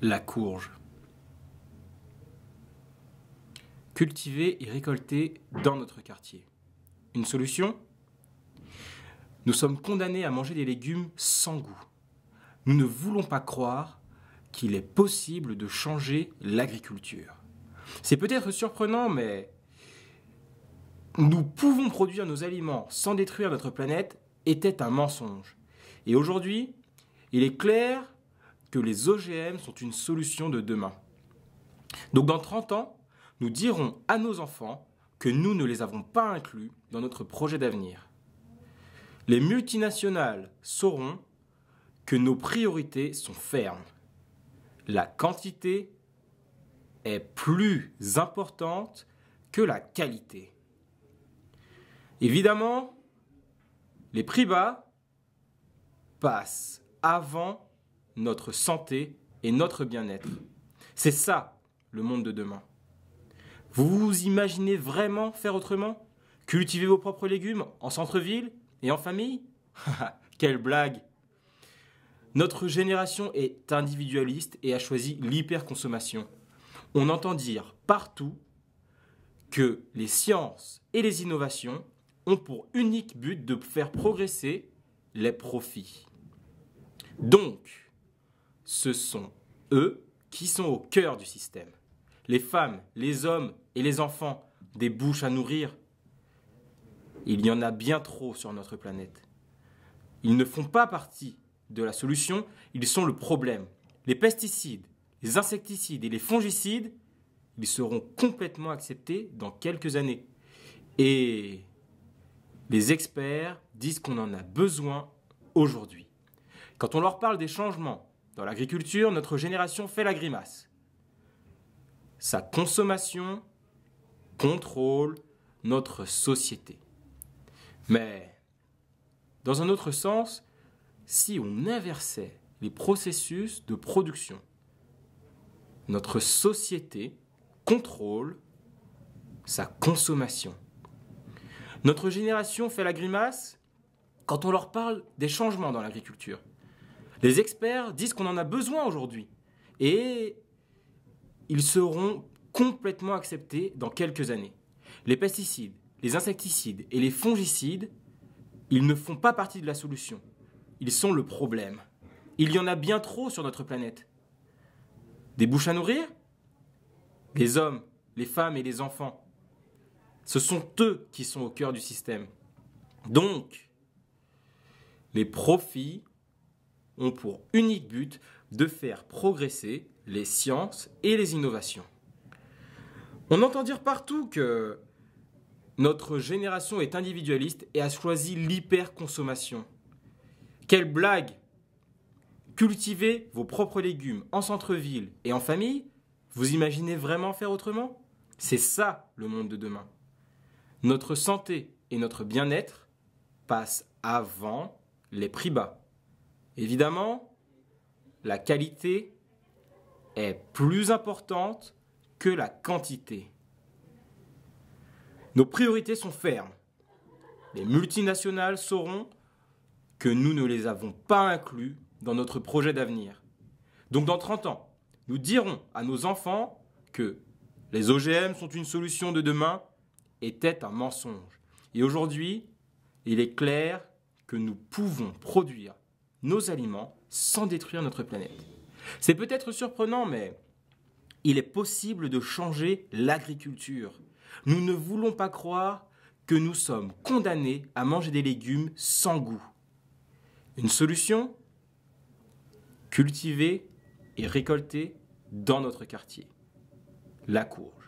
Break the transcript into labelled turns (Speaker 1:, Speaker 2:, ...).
Speaker 1: La courge. Cultivée et récoltée dans notre quartier. Une solution ? Nous sommes condamnés à manger des légumes sans goût. Nous ne voulons pas croire qu'il est possible de changer l'agriculture. C'est peut-être surprenant, mais nous pouvons produire nos aliments sans détruire notre planète était un mensonge. Et aujourd'hui, il est clair que les OGM sont une solution de demain. Donc dans 30 ans, nous dirons à nos enfants que nous ne les avons pas inclus dans notre projet d'avenir. Les multinationales sauront que nos priorités sont fermes. La quantité est plus importante que la qualité. Évidemment, les prix bas passent avant notre santé et notre bien-être. C'est ça, le monde de demain. Vous vous imaginez vraiment faire autrement ? Cultiver vos propres légumes en centre-ville et en famille ? Quelle blague ! Notre génération est individualiste et a choisi l'hyperconsommation. On entend dire partout que les sciences et les innovations ont pour unique but de faire progresser les profits. Donc, ce sont eux qui sont au cœur du système. Les femmes, les hommes et les enfants, des bouches à nourrir. Il y en a bien trop sur notre planète. Ils ne font pas partie de la solution, ils sont le problème. Les pesticides, les insecticides et les fongicides, ils seront complètement acceptés dans quelques années. Et les experts disent qu'on en a besoin aujourd'hui. Quand on leur parle des changements dans l'agriculture, notre génération fait la grimace. Sa consommation contrôle notre société. Mais, dans un autre sens, si on inversait les processus de production, notre société contrôle sa consommation. Notre génération fait la grimace quand on leur parle des changements dans l'agriculture. Les experts disent qu'on en a besoin aujourd'hui et ils seront complètement acceptés dans quelques années. Les pesticides, les insecticides et les fongicides, ils ne font pas partie de la solution. Ils sont le problème. Il y en a bien trop sur notre planète. Des bouches à nourrir ? Les hommes, les femmes et les enfants. Ce sont eux qui sont au cœur du système. Donc, les profits ont pour unique but de faire progresser les sciences et les innovations. On entend dire partout que notre génération est individualiste et a choisi l'hyperconsommation. Quelle blague ! Cultiver vos propres légumes en centre-ville et en famille, vous imaginez vraiment faire autrement ? C'est ça le monde de demain. Notre santé et notre bien-être passent avant les prix bas. Évidemment, la qualité est plus importante que la quantité. Nos priorités sont fermes. Les multinationales sauront que nous ne les avons pas inclus dans notre projet d'avenir. Donc dans 30 ans, nous dirons à nos enfants que les OGM sont une solution de demain était un mensonge. Et aujourd'hui, il est clair que nous pouvons produire nos aliments sans détruire notre planète. C'est peut-être surprenant, mais il est possible de changer l'agriculture. Nous ne voulons pas croire que nous sommes condamnés à manger des légumes sans goût. Une solution ? Cultiver et récolter dans notre quartier. La courge.